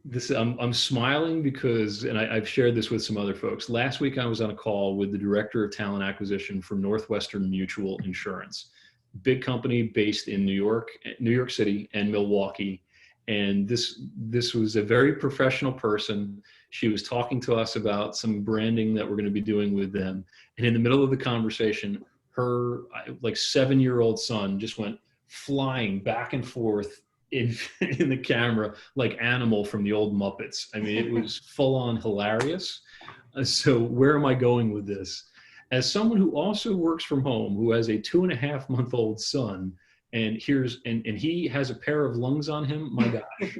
this, I'm smiling because, and I've shared this with some other folks. Last week, I was on a call with the director of talent acquisition for Northwestern Mutual Insurance, big company based in New York City and Milwaukee. And this was a very professional person. She was talking to us about some branding that we're going to be doing with them. And in the middle of the conversation, her like 7-year-old son just went flying back and forth in the camera like Animal from the old Muppets. I mean, it was full on hilarious. So where am I going with this? As someone who also works from home, who has a 2.5-month-old son, and he has a pair of lungs on him, my gosh.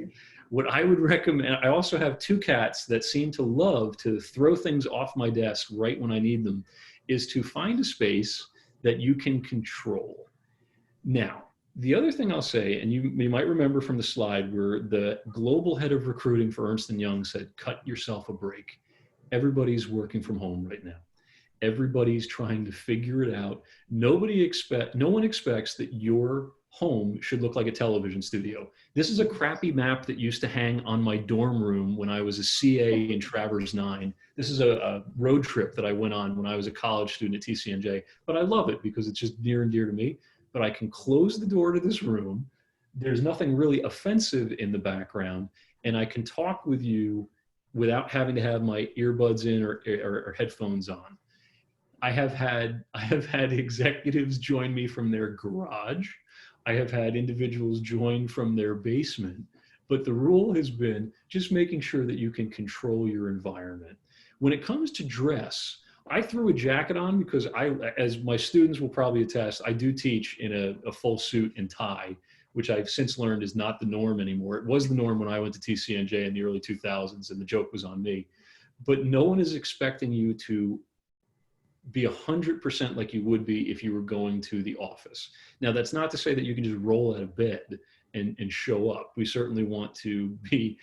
What I would recommend, I also have 2 cats that seem to love to throw things off my desk right when I need them, is to find a space that you can control. Now, the other thing I'll say, and you might remember from the slide where the global head of recruiting for Ernst & Young said, cut yourself a break. Everybody's working from home right now. Everybody's trying to figure it out. No one expects that your home should look like a television studio. This is a crappy map that used to hang on my dorm room when I was a CA in Travers 9. This is a road trip that I went on when I was a college student at TCNJ, but I love it because it's just near and dear to me. But I can close the door to this room. There's nothing really offensive in the background, and I can talk with you without having to have my earbuds in or headphones on. I have had executives join me from their garage. I have had individuals join from their basement, but the rule has been just making sure that you can control your environment. When it comes to dress, I threw a jacket on because as my students will probably attest, I do teach in a full suit and tie, which I've since learned is not the norm anymore. It was the norm when I went to TCNJ in the early 2000s, and the joke was on me. But no one is expecting you to be 100% like you would be if you were going to the office. Now, that's not to say that you can just roll out of bed and show up. We certainly want to be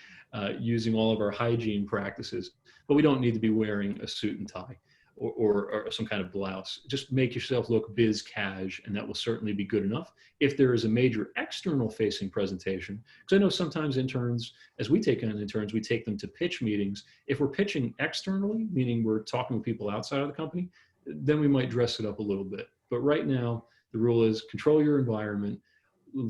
using all of our hygiene practices, but we don't need to be wearing a suit and tie or some kind of blouse. Just make yourself look biz cash, and that will certainly be good enough. If there is a major external facing presentation, because I know sometimes interns, as we take on interns, we take them to pitch meetings. If we're pitching externally, meaning we're talking with people outside of the company, then we might dress it up a little bit. But right now, the rule is control your environment,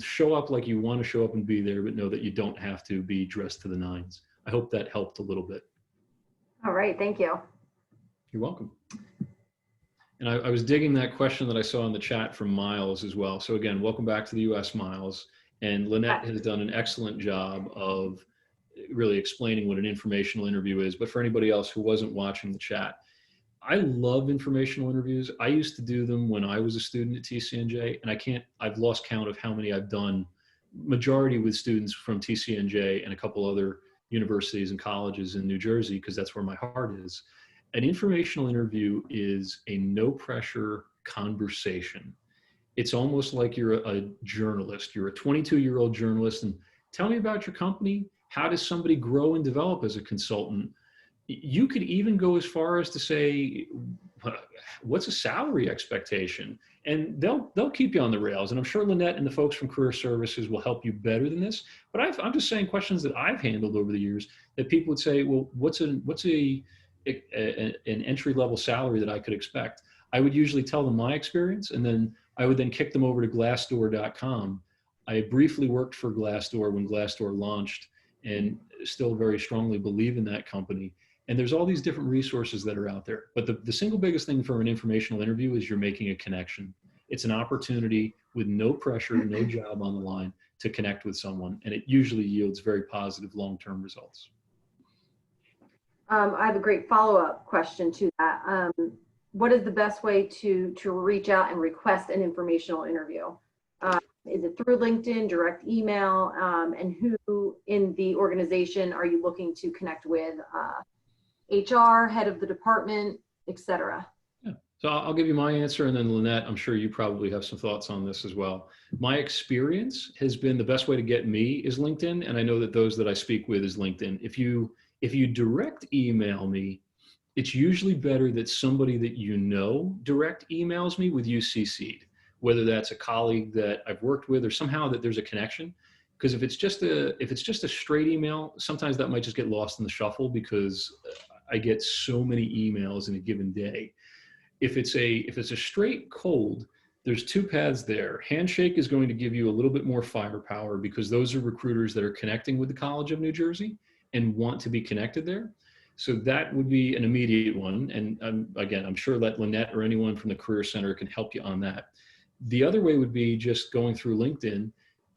show up like you want to show up and be there, but know that you don't have to be dressed to the nines. I hope that helped a little bit. All right, thank you. You're welcome. And I was digging that question that I saw in the chat from Miles as well. So again, welcome back to the US, Miles. And Lynette has done an excellent job of really explaining what an informational interview is. But for anybody else who wasn't watching the chat, I love informational interviews. I used to do them when I was a student at TCNJ, and I've lost count of how many I've done, majority with students from TCNJ and a couple other universities and colleges in New Jersey, because that's where my heart is. An informational interview is a no pressure conversation. It's almost like you're a journalist. You're a 22-year-old journalist, and tell me about your company. How does somebody grow and develop as a consultant? You could even go as far as to say, what's a salary expectation? And they'll keep you on the rails. And I'm sure Lynette and the folks from Career Services will help you better than this. But I'm just saying questions that I've handled over the years that people would say, well, what's an entry-level salary that I could expect? I would usually tell them my experience, and then I would then kick them over to Glassdoor.com. I briefly worked for Glassdoor when Glassdoor launched, and still very strongly believe in that company. And there's all these different resources that are out there. But the single biggest thing for an informational interview is you're making a connection. It's an opportunity with no pressure, no job on the line to connect with someone. And it usually yields very positive long-term results. I have a great follow-up question to that. What is the best way to reach out and request an informational interview? Is it through LinkedIn, direct email, and who in the organization are you looking to connect with? HR, head of the department, etc. Yeah. So I'll give you my answer, and then Lynette, I'm sure you probably have some thoughts on this as well. My experience has been the best way to get me is LinkedIn, and I know that those that I speak with is LinkedIn. If you direct email me, it's usually better that somebody that you know direct emails me with you CC'd, whether that's a colleague that I've worked with or somehow that there's a connection. Because if it's just a straight email, sometimes that might just get lost in the shuffle because I get so many emails in a given day. If it's a straight cold, there's two paths there. Handshake is going to give you a little bit more firepower because those are recruiters that are connecting with the College of New Jersey and want to be connected there. So that would be an immediate one. And again, I'm sure that Lynette or anyone from the Career Center can help you on that. The other way would be just going through LinkedIn.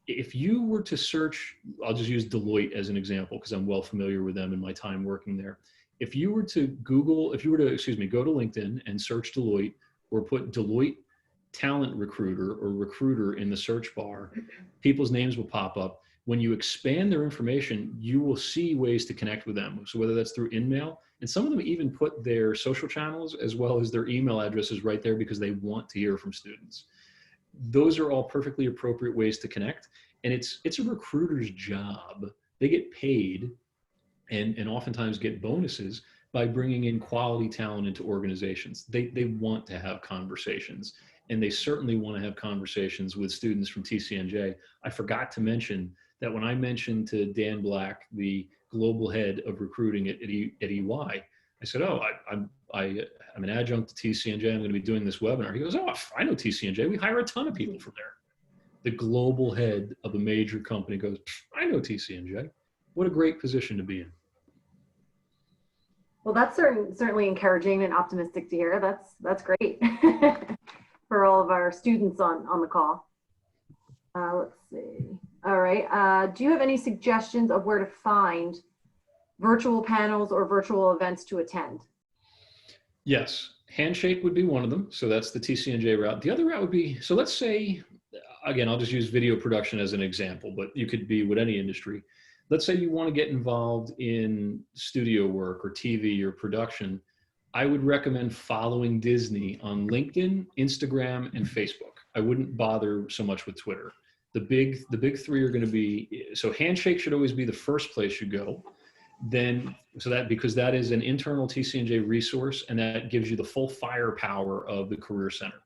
If you were to search, I'll just use Deloitte as an example because I'm well familiar with them in my time working there. If you were to go to LinkedIn and search Deloitte or put Deloitte talent recruiter or recruiter in the search bar, people's names will pop up. When you expand their information, you will see ways to connect with them. So whether that's through InMail, and some of them even put their social channels as well as their email addresses right there because they want to hear from students. Those are all perfectly appropriate ways to connect. And it's a recruiter's job. They get paid and oftentimes get bonuses by bringing in quality talent into organizations. They want to have conversations, and they certainly want to have conversations with students from TCNJ. I forgot to mention that when I mentioned to Dan Black, the global head of recruiting at EY, I said, oh, I'm an adjunct to TCNJ. I'm going to be doing this webinar. He goes, oh, I know TCNJ. We hire a ton of people from there. The global head of a major company goes, I know TCNJ. What a great position to be in. Well, that's certainly encouraging and optimistic to hear. That's great for all of our students on the call. Let's see. All right. Do you have any suggestions of where to find virtual panels or virtual events to attend? Yes. Handshake would be one of them. So that's the TCNJ route. The other route would be, so let's say, again, I'll just use video production as an example, but you could be with any industry. Let's say you want to get involved in studio work or TV or production. I would recommend following Disney on LinkedIn, Instagram, and Facebook. I wouldn't bother so much with Twitter. The big three are going to be, so Handshake should always be the first place you go. Then, because that is an internal TCNJ resource and that gives you the full firepower of the Career Center.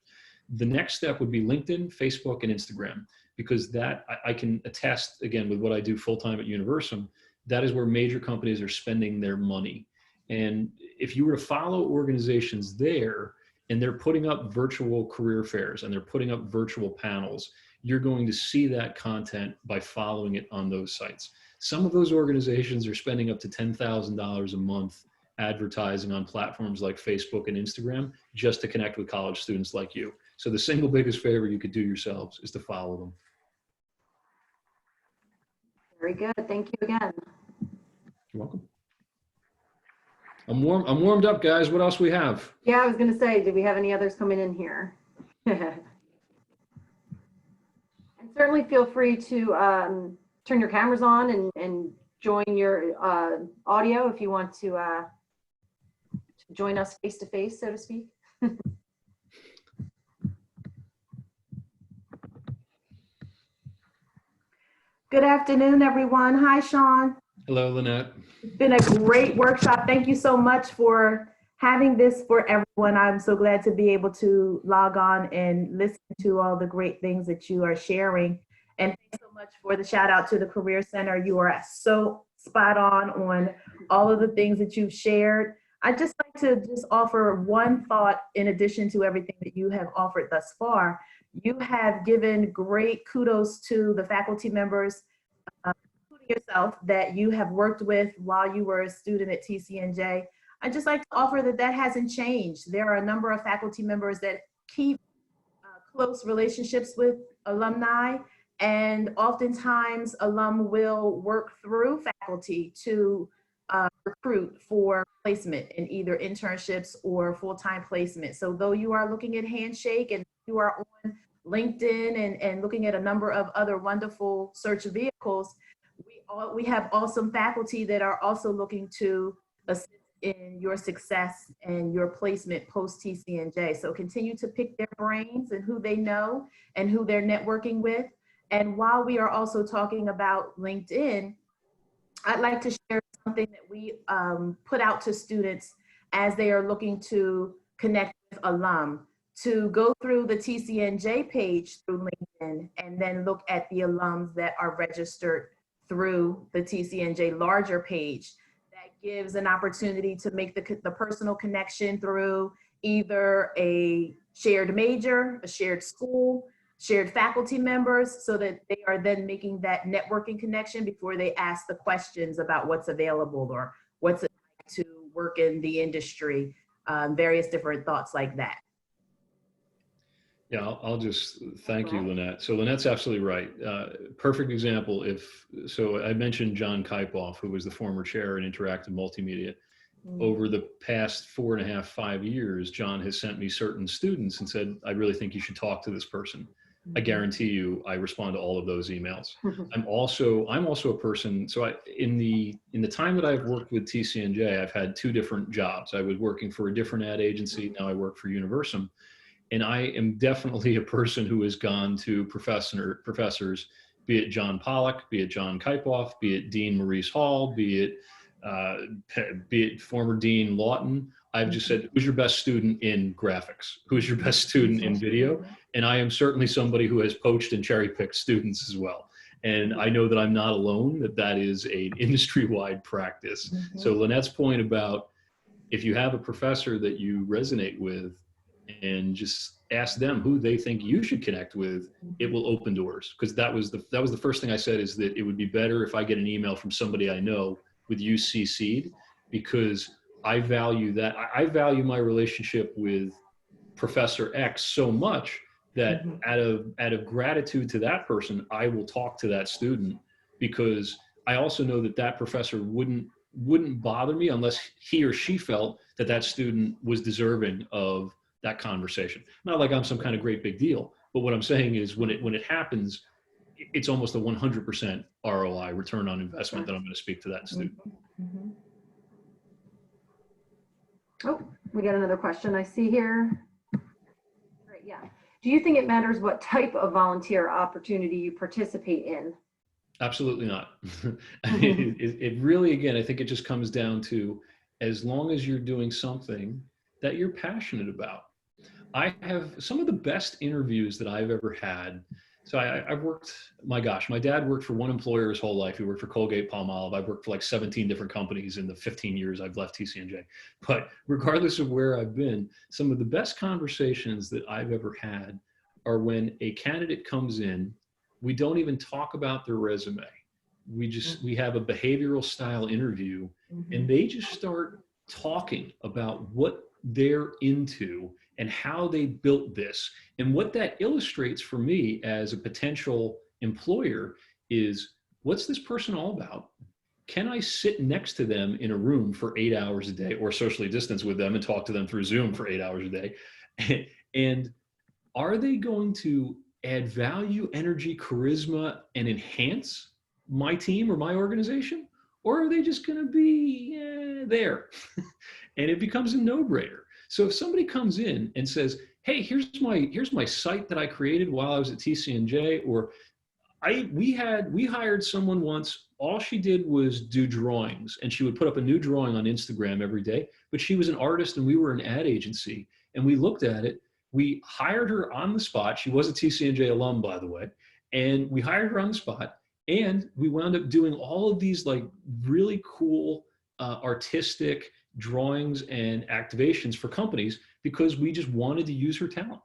The next step would be LinkedIn, Facebook, and Instagram, because that I can attest, again, with what I do full-time at Universum, that is where major companies are spending their money. And if you were to follow organizations there and they're putting up virtual career fairs and they're putting up virtual panels, you're going to see that content by following it on those sites. Some of those organizations are spending up to $10,000 a month advertising on platforms like Facebook and Instagram just to connect with college students like you. So the single biggest favor you could do yourselves is to follow them. Very good. Thank you again. You're welcome. I'm warmed up, guys. What else we have? Yeah, I was going to say, do we have any others coming in here? And certainly feel free to turn your cameras on and join your audio if you want to join us face to face, so to speak. Good afternoon, everyone. Hi, Sean. Hello, Lynette. It's been a great workshop. Thank you so much for having this for everyone. I'm so glad to be able to log on and listen to all the great things that you are sharing. And thanks so much for the shout out to the Career Center. You are so spot on all of the things that you've shared. I'd just like to offer one thought in addition to everything that you have offered thus far. You have given great kudos to the faculty members, including yourself, that you have worked with while you were a student at TCNJ. I'd just like to offer that hasn't changed. There are a number of faculty members that keep close relationships with alumni, and oftentimes alum will work through faculty to recruit for placement in either internships or full-time placement. So though you are looking at Handshake and you are on LinkedIn and looking at a number of other wonderful search vehicles, we have awesome faculty that are also looking to assist in your success and your placement post TCNJ. So continue to pick their brains and who they know and who they're networking with. And while we are also talking about LinkedIn, I'd like to share something that we put out to students as they are looking to connect with alum, to go through the TCNJ page through LinkedIn and then look at the alums that are registered through the TCNJ larger page. That gives an opportunity to make the personal connection through either a shared major, a shared school, shared faculty members, so that they are then making that networking connection before they ask the questions about what's available or what's it like to work in the industry, various different thoughts like that. Yeah, I'll just thank you, Lynette. So Lynette's absolutely right. Perfect example. So I mentioned John Kipoff, who was the former chair in interactive multimedia. Over the past 4.5, 5 years, John has sent me certain students and said, I really think you should talk to this person. I guarantee you, I respond to all of those emails. I'm also a person. So in the time that I've worked with TCNJ, I've had 2 different jobs. I was working for a different ad agency. Now I work for Universum. And I am definitely a person who has gone to professors, be it John Pollock, be it John Kipoff, be it Dean Maurice Hall, be it former Dean Lawton. I've just said, who's your best student in graphics? Who's your best student in video? And I am certainly somebody who has poached and cherry-picked students as well. And I know that I'm not alone, that is an industry-wide practice. So Lynette's point about if you have a professor that you resonate with, and just ask them who they think you should connect with, it will open doors. Because that was the first thing I said, is that it would be better if I get an email from somebody I know with you CC'd, because I value that. I value my relationship with Professor X so much that out of gratitude to that person, I will talk to that student, because I also know that that professor wouldn't bother me unless he or she felt that that student was deserving of that conversation. Not like I'm some kind of great big deal, but what I'm saying is when it happens, it's almost a 100% ROI, return on investment, that I'm going to speak to that student. Oh, we got another question I see here. Great, yeah. Do you think it matters what type of volunteer opportunity you participate in? Absolutely not. It really, again, I think it just comes down to, as long as you're doing something that you're passionate about. I have some of the best interviews that I've ever had. So I've worked, my dad worked for one employer his whole life. He worked for Colgate-Palmolive. I've worked for like 17 different companies in the 15 years I've left TCNJ. But regardless of where I've been, some of the best conversations that I've ever had are when a candidate comes in, we don't even talk about their resume. We have a behavioral style interview, and they just start talking about what they're into and how they built this. And what that illustrates for me as a potential employer is, what's this person all about? Can I sit next to them in a room for 8 hours a day, or socially distance with them and talk to them through Zoom for 8 hours a day? And are they going to add value, energy, charisma, and enhance my team or my organization? Or are they just going to be there? And it becomes a no-brainer. So if somebody comes in and says, hey, here's my site that I created while I was at TCNJ, or we hired someone once, all she did was do drawings, and she would put up a new drawing on Instagram every day, but she was an artist and we were an ad agency, and we looked at it. We hired her on the spot. She was a TCNJ alum, by the way, and we hired her on the spot, and we wound up doing all of these like really cool artistic drawings and activations for companies, because we just wanted to use her talent.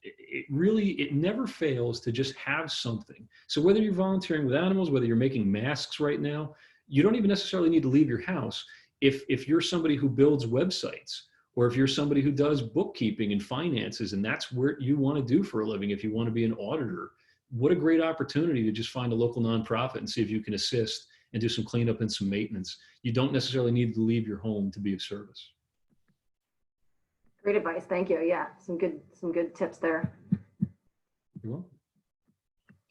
It never fails to just have something. So whether you're volunteering with animals, whether you're making masks right now, you don't even necessarily need to leave your house. If you're somebody who builds websites, or if you're somebody who does bookkeeping and finances, and that's where you want to do for a living, if you want to be an auditor, what a great opportunity to just find a local nonprofit and see if you can assist and do some cleanup and some maintenance. You don't necessarily need to leave your home to be of service. Great advice. Thank you. Yeah, some good tips there. You're welcome.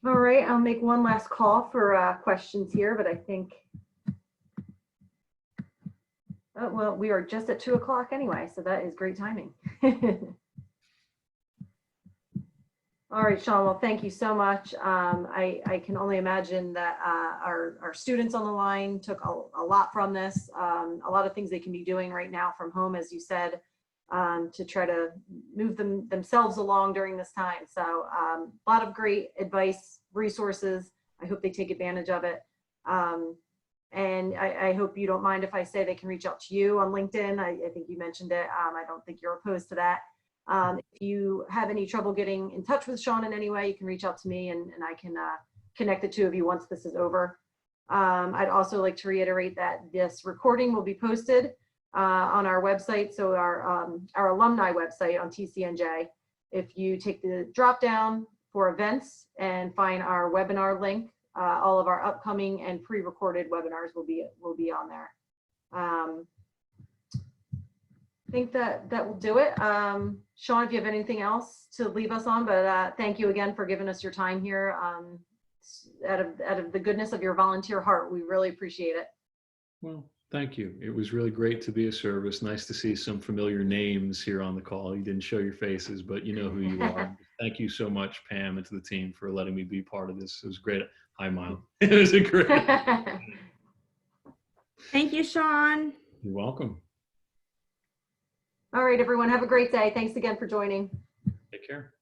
All right, I'll make one last call for questions here, but I think, oh, well, we are just at 2 o'clock anyway, so that is great timing. All right, Sean, well, thank you so much. I can only imagine that our students on the line took a lot from this, a lot of things they can be doing right now from home, as you said, to try to move themselves along during this time. So a lot of great advice, resources. I hope they take advantage of it. And I hope you don't mind if I say they can reach out to you on LinkedIn. I think you mentioned it. I don't think you're opposed to that. If you have any trouble getting in touch with Sean in any way, you can reach out to me and I can connect the two of you once this is over. I'd also like to reiterate that this recording will be posted on our website. So our alumni website on TCNJ. If you take the drop down for events and find our webinar link, all of our upcoming and pre-recorded webinars will be on there. I think that will do it. Sean, if you have anything else to leave us on, but thank you again for giving us your time here. Out of the goodness of your volunteer heart, we really appreciate it. Well, thank you. It was really great to be of service. Nice to see some familiar names here on the call. You didn't show your faces, but you know who you are. Thank you so much, Pam, and to the team for letting me be part of this. It was great. Hi, Mile. It was a great. Thank you, Sean. You're welcome. All right, everyone, have a great day. Thanks again for joining. Take care.